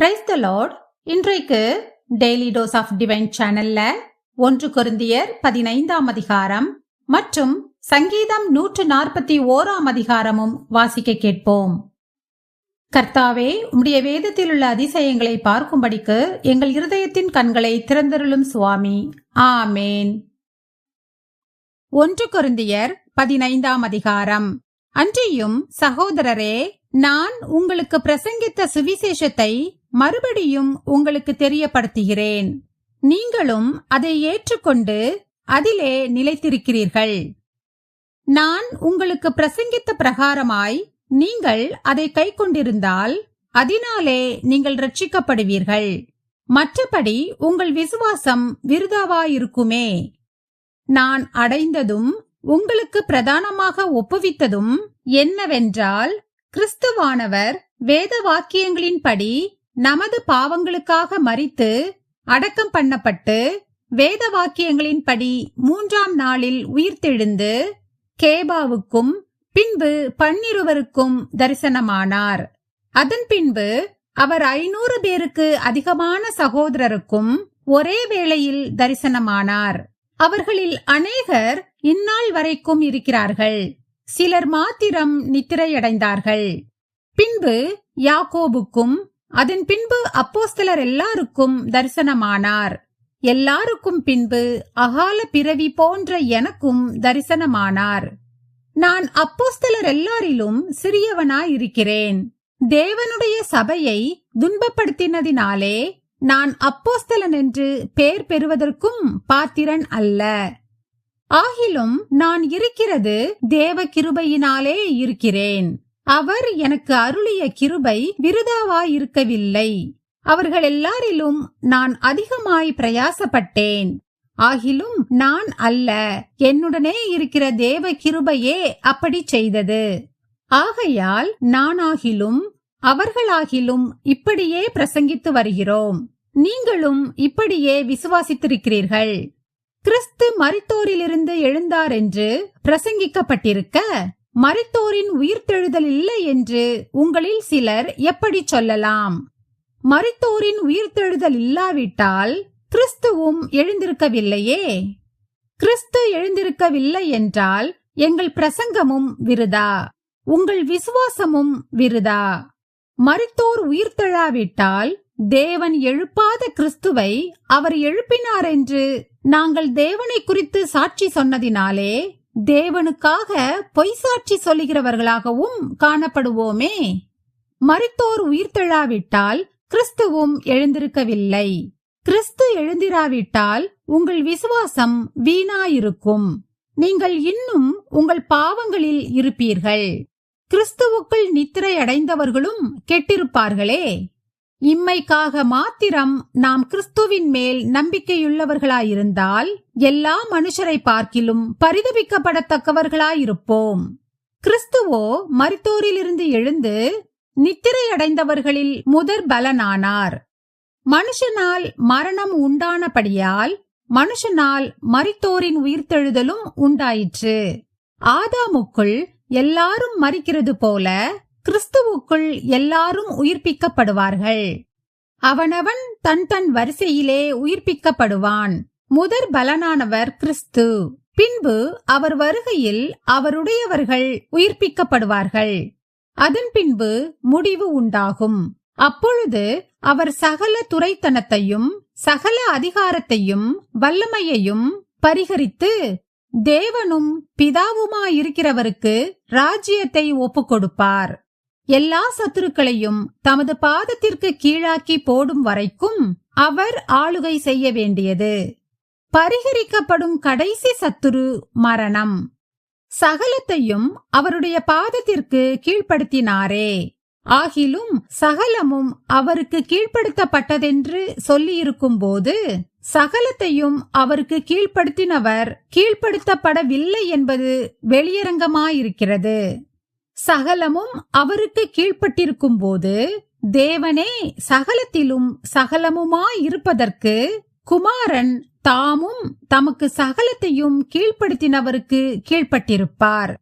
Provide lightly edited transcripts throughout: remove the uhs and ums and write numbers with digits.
Praise the Lord. இன்றைக்கு daily dose of divine சேனல்ல 1 கொரிந்தியர் 15ஆம் அதிகாரம் மற்றும் சங்கீதம் 141ஆம் அதிகாரமும் வாசிக்க கேட்போம். கர்த்தாவே, உம்முடைய வேதத்தில் உள்ள அதிசயங்களை பார்க்கும்படிக்கு எங்கள் இருதயத்தின் கண்களை திறந்தருளும் சுவாமி. ஆமேன். 1 கொரிந்தியர் 15ஆம் அதிகாரம். அன்றியும் சகோதரரே, நான் உங்களுக்கு பிரசங்கித்த சுவிசேஷத்தை மறுபடியும் உங்களுக்கு தெரியப்படுத்துகிறேன். நீங்களும் அதை ஏற்றுக்கொண்டு அதிலே நிலைத்திருக்கிறீர்கள். நான் உங்களுக்கு பிரசங்கித்த பிரகாரமாய் நீங்கள் அதை கைக்கொண்டிருந்தால் அதனாலே நீங்கள் ரட்சிக்கப்படுவீர்கள். மற்றபடி உங்கள் விசுவாசம் விருதாவாயிருக்குமே. நான் அடைந்ததும் உங்களுக்கு பிரதானமாக ஒப்புவித்ததும் என்னவென்றால், கிறிஸ்துவானவர் வேத வாக்கியங்களின்படி நமது பாவங்களுக்காக மரித்து அடக்கம் பண்ணப்பட்டு வேத வாக்கியங்களின்படி 3ஆம் நாளில் உயிர்த்தெழுந்து கேபாவுக்கும் பின்பு 12 தரிசனமானார். அதன் பின்பு அவர் 500 பேருக்கு அதிகமான சகோதரருக்கும் ஒரே வேளையில் தரிசனமானார். அவர்களில் அநேகர் இந்நாள் வரைக்கும் இருக்கிறார்கள். சிலர் மாத்திரம் நித்திரையடைந்தார்கள். பின்பு யாக்கோபுக்கும் அதன் பின்பு அப்போஸ்தலர் எல்லாருக்கும் தரிசனமானார். எல்லாருக்கும் பின்பு அகால பிறவி போன்ற எனக்கும் தரிசனமானார். நான் அப்போஸ்தலர் எல்லாரிலும் சிறியவனாயிருக்கிறேன். தேவனுடைய சபையை துன்பப்படுத்தினதினாலே நான் அப்போஸ்தலன் என்று பெயர் பெறுவதற்கும் பாத்திரன் அல்ல. ஆகிலும் நான் இருக்கிறது தேவ கிருபையினாலே இருக்கிறேன். அவர் எனக்கு அருளிய கிருபை விருதாவாயிருக்கவில்லை. அவர்கள் எல்லாரிலும் நான் அதிகமாய் பிரயாசப்பட்டேன். ஆகிலும் நான் அல்ல, என்னுடனே இருக்கிற தேவ கிருபையே அப்படி செய்தது. ஆகையால் நானாகிலும் அவர்களாகிலும் இப்படியே பிரசங்கித்து வருகிறோம். நீங்களும் இப்படியே விசுவாசித்திருக்கிறீர்கள். கிறிஸ்து மரித்தோரிலிருந்து எழுந்தார் என்று பிரசங்கிக்கப்பட்டிருக்க, மரித்தோரின் உயிர்த்தெழுதல் இல்லை என்று உங்களில் சிலர் எப்படி சொல்லலாம்? மரித்தோரின் உயிர்த்தெழுதல் இல்லாவிட்டால் கிறிஸ்துவும் எழுந்திருக்கவில்லையே. கிறிஸ்து எழுந்திருக்கவில்லை என்றால் எங்கள் பிரசங்கமும் விருதா, உங்கள் விசுவாசமும் விருதா. மரித்தோர் உயிர்த்தெழாவிட்டால் தேவன் எழுப்பாத கிறிஸ்துவை அவர் எழுப்பினார் என்று நாங்கள் தேவனை குறித்து சாட்சி சொன்னதினாலே தேவனுக்காக பொய் சாட்சி சொல்லுகிறவர்களாகவும் காணப்படுவோமே. மரித்தோர் உயிர்த்தெழாவிட்டால் கிறிஸ்துவும் எழுந்திருக்கவில்லை. கிறிஸ்து எழுந்திராவிட்டால் உங்கள் விசுவாசம் வீணாயிருக்கும். நீங்கள் இன்னும் உங்கள் பாவங்களில் இருப்பீர்கள். கிறிஸ்துவுக்குள் நித்திரை அடைந்தவர்களும் கெட்டிருப்பார்களே. இம்மைக்காக மாத்திரம் நாம் கிறிஸ்துவின் மேல் நம்பிக்கையுள்ளவர்களாயிருந்தால் எல்லா மனுஷரை பார்க்கிலும் பரிதபிக்கப்படத்தக்கவர்களாயிருப்போம். கிறிஸ்துவோ மரித்தோரிலிருந்து எழுந்து நித்திரை அடைந்தவர்களில் முதற் பலனானார். மனுஷனால் மரணம் உண்டானபடியால் மனுஷனால் மரித்தோரின் உயிர்த்தெழுதலும் உண்டாயிற்று. ஆதாமுக்குள் எல்லாரும் மரிக்கிறது போல கிறிஸ்துவுக்குள் எல்லாரும் உயிர்ப்பிக்கப்படுவார்கள். அவனவன் தன் தன் வரிசையிலே உயிர்ப்பிக்கப்படுவான். முதற் பலனானவர் கிறிஸ்து. பின்பு அவர் வருகையில் அவருடையவர்கள் உயிர்ப்பிக்கப்படுவார்கள். அதன் பின்பு முடிவு உண்டாகும். அப்பொழுது அவர் சகல துரைத்தனத்தையும் சகல அதிகாரத்தையும் வல்லமையையும் பரிகரித்து தேவனும் பிதாவுமாயிருக்கிறவருக்கு ராஜ்யத்தை ஒப்புக்கொடுப்பார். எல்லா சத்துருக்களையும் தமது பாதத்திற்கு கீழாக்கி போடும் வரைக்கும் அவர் ஆளுகை செய்ய வேண்டியது. பரிகரிக்கப்படும் கடைசி சத்துரு மரணம். சகலத்தையும் அவருடைய பாதத்திற்கு கீழ்ப்படுத்தினாரே. ஆகிலும் சகலமும் அவருக்கு கீழ்ப்படுத்தப்பட்டதென்று சொல்லியிருக்கும் போது சகலத்தையும் அவருக்கு கீழ்ப்படுத்தினவர் கீழ்ப்படுத்தப்படவில்லை என்பது வெளியரங்கமாயிருக்கிறது. சகலமும் அவருக்கு கீழ்ப்பட்டிருக்கும் போது தேவனே சகலத்திலும் சகலமுமாயிருப்பதற்கு குமாரன் தாமும் தமக்கு சகலத்தையும் கீழ்ப்படுத்தினவருக்கு கீழ்ப்பட்டிருப்பார்.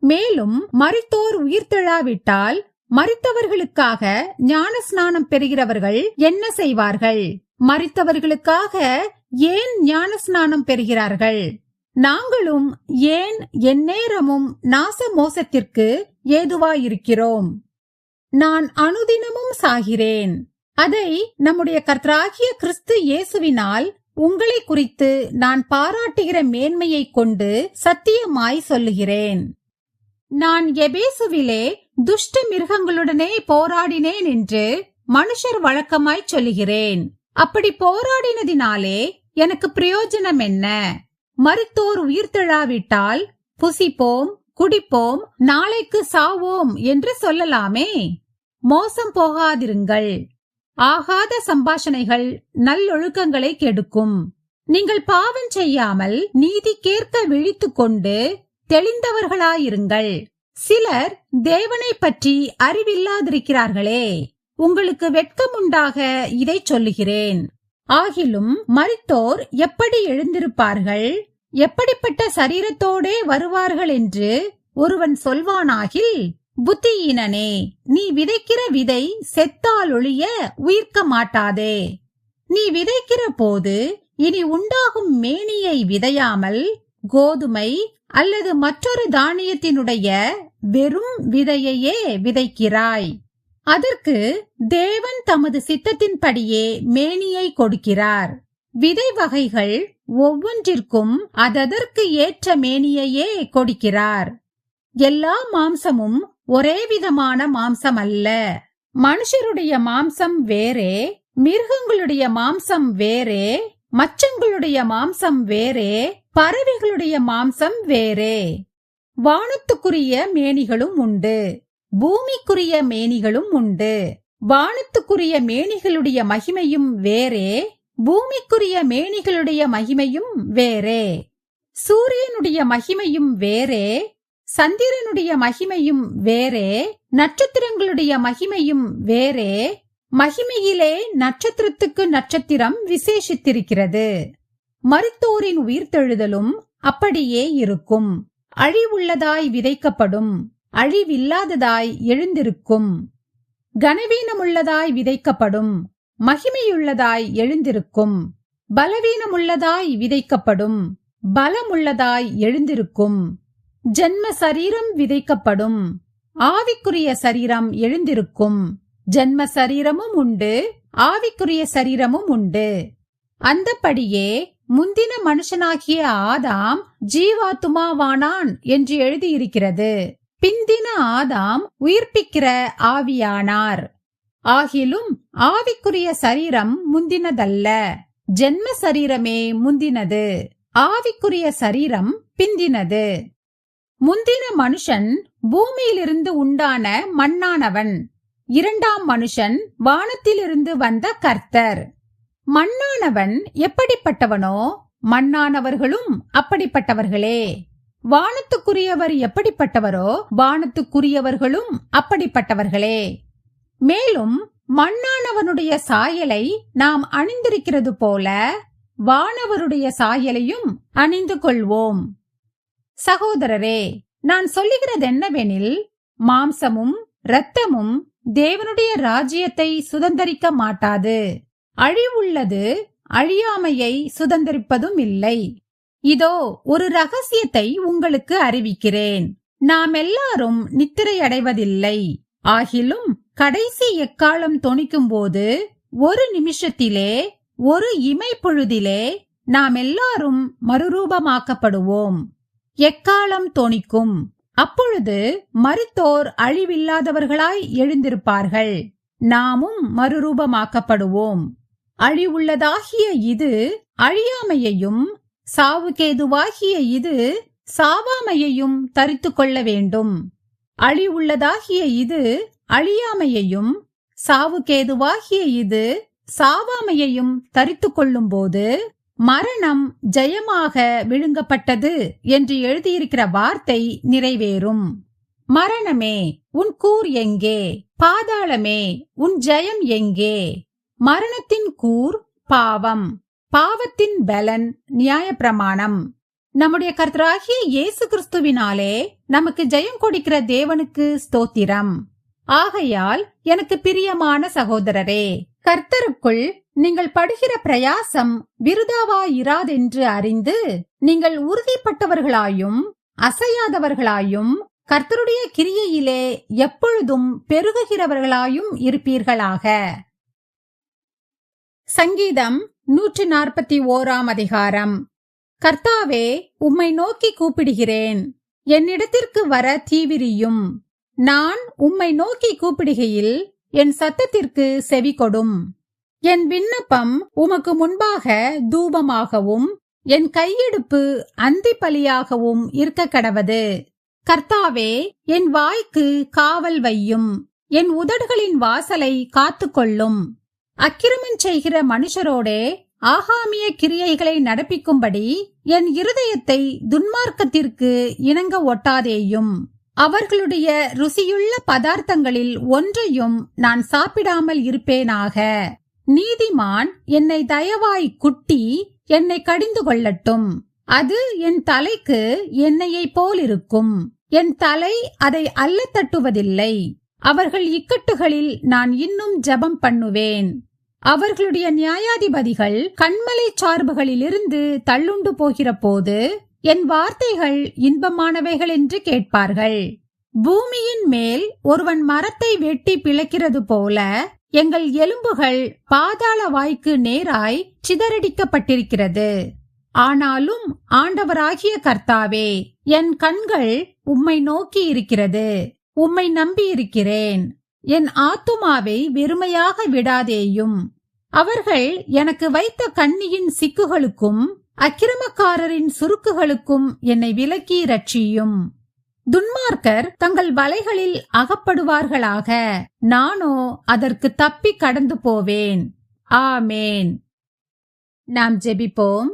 மேலும் மரித்தோர் உயிர்த்தெழாவிட்டால் மரித்தவர்களுக்காக ஞான ஸ்நானம் பெறுகிறவர்கள் என்ன செய்வார்கள்? மரித்தவர்களுக்காக ஏன் ஞான ஸ்நானம் பெறுகிறார்கள்? நாங்களும் ஏன் எந்நேரமும் நாச மோசத்திற்கு ஏதுவாயிருக்கிறோம்? நான் அனுதினமும் சாகிறேன். அதை நம்முடைய கர்த்தராகிய கிறிஸ்து இயேசுவினால் உங்களை குறித்து நான் பாராட்டுகிற மேன்மையை கொண்டு சத்தியமாய் சொல்லுகிறேன். நான் எபேசுவிலே துஷ்ட மிருகங்களுடனே போராடினேன் என்று மனுஷர் வழக்கமாய் சொல்லுகிறேன். அப்படி போராடினதினாலே எனக்கு பிரயோஜனம் என்ன? மரித்தோர் உயிர்த்தெழாவிட்டால் புசிப்போம், குடிப்போம், நாளைக்கு சாவோம் என்று சொல்லலாமே. மோசம் போகாதிருங்கள். ஆகாத சம்பாஷணைகள் நல்லொழுக்கங்களை கெடுக்கும். நீங்கள் பாவம் செய்யாமல் நீதிக்கேற்க விழித்துக் கொண்டு தெளிந்தவர்களாயிருங்கள். சிலர் தேவனை பற்றி அறிவில்லாதிருக்கிறார்களே. உங்களுக்கு வெட்கமுண்டாக இதை சொல்லுகிறேன். ஆகிலும் மரித்தோர் எப்படி எழுந்திருப்பார்கள்? எப்படிப்பட்ட சரீரத்தோடே வருவார்கள் என்று ஒருவன் சொல்வானாகில், புத்தியீனனே, நீ விதைக்கிற விதை செத்தாலொழிய உயிர்க்க மாட்டாதே. நீ விதைக்கிற போது இனி உண்டாகும் மேனியை விதையாமல் கோதுமை அல்லது மற்றொரு தானியத்தினுடைய வெறும் விதையையே விதைக்கிறாய். அதற்கு தேவன் தமது சித்தத்தின்படியே மேனியை கொடுக்கிறார். விதை வகைகள் ஒவ்வொன்றிற்கும் அதற்கு ஏற்ற மேனியையே கொடுக்கிறார். எல்லா மாம்சமும் ஒரே விதமான மாம்சம் அல்ல. மனுஷருடைய மாம்சம் வேறே, மிருகங்களுடைய மாம்சம் வேறே, மச்சங்களுடைய மாம்சம் வேறே, பறவைகளுடைய மாம்சம் வேறே. வானத்துக்குரிய மேனிகளும் உண்டு, பூமிக்குரிய மேனிகளும் உண்டு. வானத்துக்குரிய மேனிகளுடைய மகிமையும் வேறே, பூமிக்குரிய மேனிகளுடைய மகிமையும் வேறே. சூரியனுடைய மகிமையும் வேறே, சந்திரனுடைய மகிமையும் வேறே, நட்சத்திரங்களுடைய மகிமையும் வேறே. மகிமையிலே நட்சத்திரத்துக்கு நட்சத்திரம் விசேஷித்திருக்கிறது. மரித்தோரின் உயிர்த்தெழுதலும் அப்படியே இருக்கும். அழிவுள்ளதாய் விதைக்கப்படும், அழிவில்லாததாய் எழுந்திருக்கும். கனவீனமுள்ளதாய் விதைக்கப்படும், மகிமையுள்ளதாய் எழுந்திருக்கும். பலவீனமுள்ளதாய் விதைக்கப்படும், பலமுள்ளதாய் எழுந்திருக்கும். ஜென்ம சரீரம் விதைக்கப்படும், ஆவிக்குரிய சரீரம் எழுந்திருக்கும். ஜென்ம சரீரமும் உண்டு, ஆவிக்குரிய சரீரமும் உண்டு. அந்தபடியே முந்தின மனுஷனாகிய ஆதாம் ஜீவாத்துமாவானான் என்று எழுதியிருக்கிறது. பிந்தின ஆதாம் உயிர்ப்பிக்கிற ஆவியானார். ஆகிலும் ஆவிக்குரிய சரீரம் முந்தினதல்ல, ஜென்ம சரீரமே முந்தினது. ஆவிக்குரிய சரீரம் பிந்தினது. முந்தின மனுஷன் பூமியிலிருந்து உண்டான மண்ணானவன். இரண்டாம் மனுஷன் வானத்திலிருந்து வந்த கர்த்தர். மண்ணானவன் எப்படிப்பட்டவனோ மண்ணானவர்களும் அப்படிப்பட்டவர்களே. வானத்துக்குரியவர் எப்படிப்பட்டவரோ வானத்துக்குரியவர்களும் அப்படிப்பட்டவர்களே. மேலும் மண்ணானவனுடைய சாயலை நாம் அணிந்திருக்கிறது போல வானவருடைய சாயலையும் அணிந்து கொள்வோம். சகோதரரே, நான் சொல்லுகிறது என்னவெனில், மாம்சமும் இரத்தமும் தேவனுடைய ராஜ்யத்தை சுதந்தரிக்க மாட்டாது. அழிவுள்ளது அழியாமையை சுதந்தரிப்பதும் இல்லை. இதோ ஒரு ரகசியத்தை உங்களுக்கு அறிவிக்கிறேன். நாம் எல்லாரும் நித்திரை அடைவதில்லை. ஆகிலும் கடைசி எக்காலம் தொனிக்கும் போது ஒரு நிமிஷத்திலே, ஒரு இமைப்பொழுதிலே நாம் எல்லாரும் மறுரூபமாக்கப்படுவோம். எக்காலம் தொனிக்கும். அப்பொழுது மரித்தோர் அழிவில்லாதவர்களாய் எழுந்திருப்பார்கள். நாமும் மறுரூபமாக்கப்படுவோம். அழிவுள்ளதாகிய இது அழியாமையையும், சாவுக்கேதுவாகிய இது சாவாமையையும் தரித்து கொள்ள வேண்டும். அழிவுள்ளதாகிய இது அழியாமையையும், சாவுக்கேதுவாகிய இது சாவாமையையும் தரித்து கொள்ளும் போது மரணம் ஜெயமாக விழுங்கப்பட்டது என்று எழுதியிருக்கிற வார்த்தை நிறைவேறும். மரணமே, உன் கூர் எங்கே? பாதாளமே, உன் ஜெயம் எங்கே? மரணத்தின் கூர் பாவம், பாவத்தின் பலன் நியாயப்பிரமாணம். நம்முடைய கர்த்தராகிய இயேசு கிறிஸ்துவினாலே நமக்கு ஜெயம் கொடுக்கிற தேவனுக்கு ஸ்தோத்திரம். ஆகையால் எனக்கு பிரியமான சகோதரரே, கர்த்தருக்குள் நீங்கள் படுகிற பிரயாசம் விருதாவாயிராதென்று அறிந்து நீங்கள் உறுதிப்பட்டவர்களாயும் அசையாதவர்களாயும் கர்த்தருடைய கிரியையிலே எப்பொழுதும் பெருகுகிறவர்களாயும் இருப்பீர்களாக. சங்கீதம் 141 அதிகாரம். கர்த்தாவே, உம்மை நோக்கி கூப்பிடுகிறேன், என்னிடத்திற்கு வர தீவிரியும். நான் உம்மை நோக்கி கூப்பிடுகையில் என் சத்தத்திற்கு செவிகொடும். என் விண்ணப்பம் உமக்கு முன்பாக தூபமாகவும் என் கையெடுப்பு அந்திப்பலியாகவும் இருக்க கடவது. கர்த்தாவே, என் வாய்க்கு காவல் வையும், என் உதடுகளின் வாசலை காத்துக்கொள்ளும். அக்கிரமம் செய்கிற மனுஷரோடே ஆகாமிய கிரியைகளை நடப்பிக்கும்படி என் இருதயத்தை துன்மார்க்கத்திற்கு இணங்க ஒட்டாதேயும். அவர்களுடைய ருசியுள்ள பதார்த்தங்களில் ஒன்றையும் நான் சாப்பிடாமல் இருப்பேனாக. நீதிமான் என்னை தயவாய் குட்டி என்னை கடிந்து கொள்ளட்டும். அது என் தலைக்கு எண்ணெயைப் போலிருக்கும். என் தலை அதை அல்ல தட்டுவதில்லை. அவர்கள் இக்கட்டுகளில் நான் இன்னும் ஜெபம் பண்ணுவேன். அவர்களுடைய நியாயாதிபதிகள் கண்மலை சார்புகளிலிருந்து தள்ளுண்டு போகிற போது என் வார்த்தைகள் இன்பமானவைகள் என்று கேட்பார்கள். பூமியின் மேல் ஒருவன் மரத்தை வெட்டி பிளக்கிறது போல எங்கள் எலும்புகள் பாதாள வாய்க்கு நேராய் சிதறடிக்கப்பட்டிருக்கிறது. ஆனாலும் ஆண்டவராகிய கர்த்தாவே, என் கண்கள் உம்மை நோக்கி இருக்கிறது. உம்மை நம்பியிருக்கிறேன். என் ஆத்துமாவை வெறுமையாக விடாதேயும். அவர்கள் எனக்கு வைத்த கண்ணியின் சிக்குகளுக்கும் அக்கிரமக்காரரின் சுருக்குகளுக்கும் என்னை விலக்கி இரட்சியும். துன்மார்க்கர் தங்கள் வலைகளில் அகப்படுவார்களாக, நானோ அதற்கு தப்பி கடந்து போவேன். ஆமேன். நாம் ஜெபிப்போம்.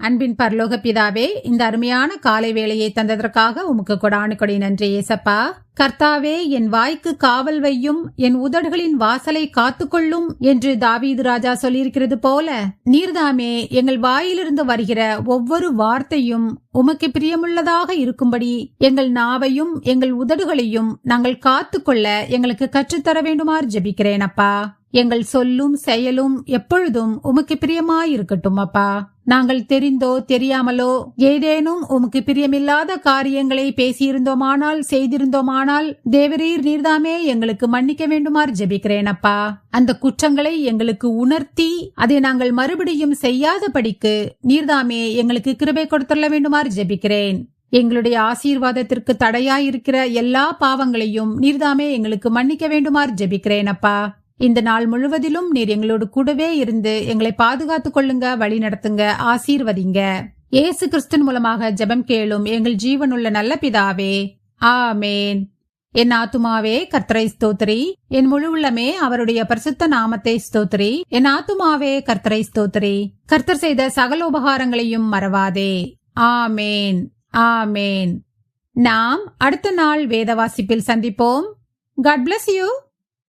அன்பின் பரலோக பிதாவே, இந்த அருமையான காலை வேளையை தந்ததற்காக உமக்கு கொடானு கொடி நன்றி ஏசப்பா. கர்த்தாவே, என் வாய்க்கு காவல் வையும், என் உதடுகளின் வாசலை காத்துக்கொள்ளும் என்று தாவீது ராஜா சொல்லியிருக்கிறது போல, நீர்தாமே எங்கள் வாயிலிருந்து வருகிற ஒவ்வொரு வார்த்தையும் உமக்கு பிரியமுள்ளதாக இருக்கும்படி எங்கள் நாவையும் எங்கள் உதடுகளையும் நாங்கள் காத்துக்கொள்ள எங்களுக்கு கற்றுத்தர வேண்டுமாறு ஜெபிக்கிறேன் அப்பா. எங்கள் சொல்லும் செயலும் எப்பொழுதும் உமக்கு பிரியமாயிருக்கட்டும் அப்பா. நாங்கள் தெரிந்தோ தெரியாமலோ ஏதேனும் உமக்கு பிரியமில்லாத காரியங்களை பேசியிருந்தோமானால் செய்திருந்தோமானால் தேவரீர் நீர்தாமே எங்களுக்கு மன்னிக்க வேண்டுமாறு ஜெபிக்கிறேன் அப்பா. அந்த குற்றங்களை எங்களுக்கு உணர்த்தி அதை நாங்கள் மறுபடியும் செய்யாதபடிக்கு நீர்தாமே எங்களுக்கு கிருபை கொடுத்துள்ள வேண்டுமாறு ஜெபிக்கிறேன். எங்களுடைய ஆசீர்வாதத்திற்கு தடையாயிருக்கிற எல்லா பாவங்களையும் நீர்தாமே எங்களுக்கு மன்னிக்க வேண்டுமாறு ஜெபிக்கிறேன் அப்பா. இந்த நாள் முழுவதிலும் நீர் எங்களோடு கூடவே இருந்து எங்களை பாதுகாத்துக் கொள்ளுங்க, வழி நடத்துங்க, ஆசீர்வதிங்க. இயேசு கிறிஸ்துவின் மூலமாக ஜெபம் கேளும் எங்கள் ஜீவனுள்ள நல்ல பிதாவே, ஆமேன். என் ஆத்துமாவே கர்த்தரை ஸ்தோத்திரி, என் முழு உள்ளமே அவருடைய பரிசுத்த நாமத்தை ஸ்தோத்திரி. என் ஆத்துமாவே கர்த்தரை ஸ்தோத்திரி, கர்த்தர் செய்த சகல உபகாரங்களையும் மறவாதே. ஆமேன், ஆமேன். நாம் அடுத்த நாள் வேத வாசிப்பில் சந்திப்போம். God bless you.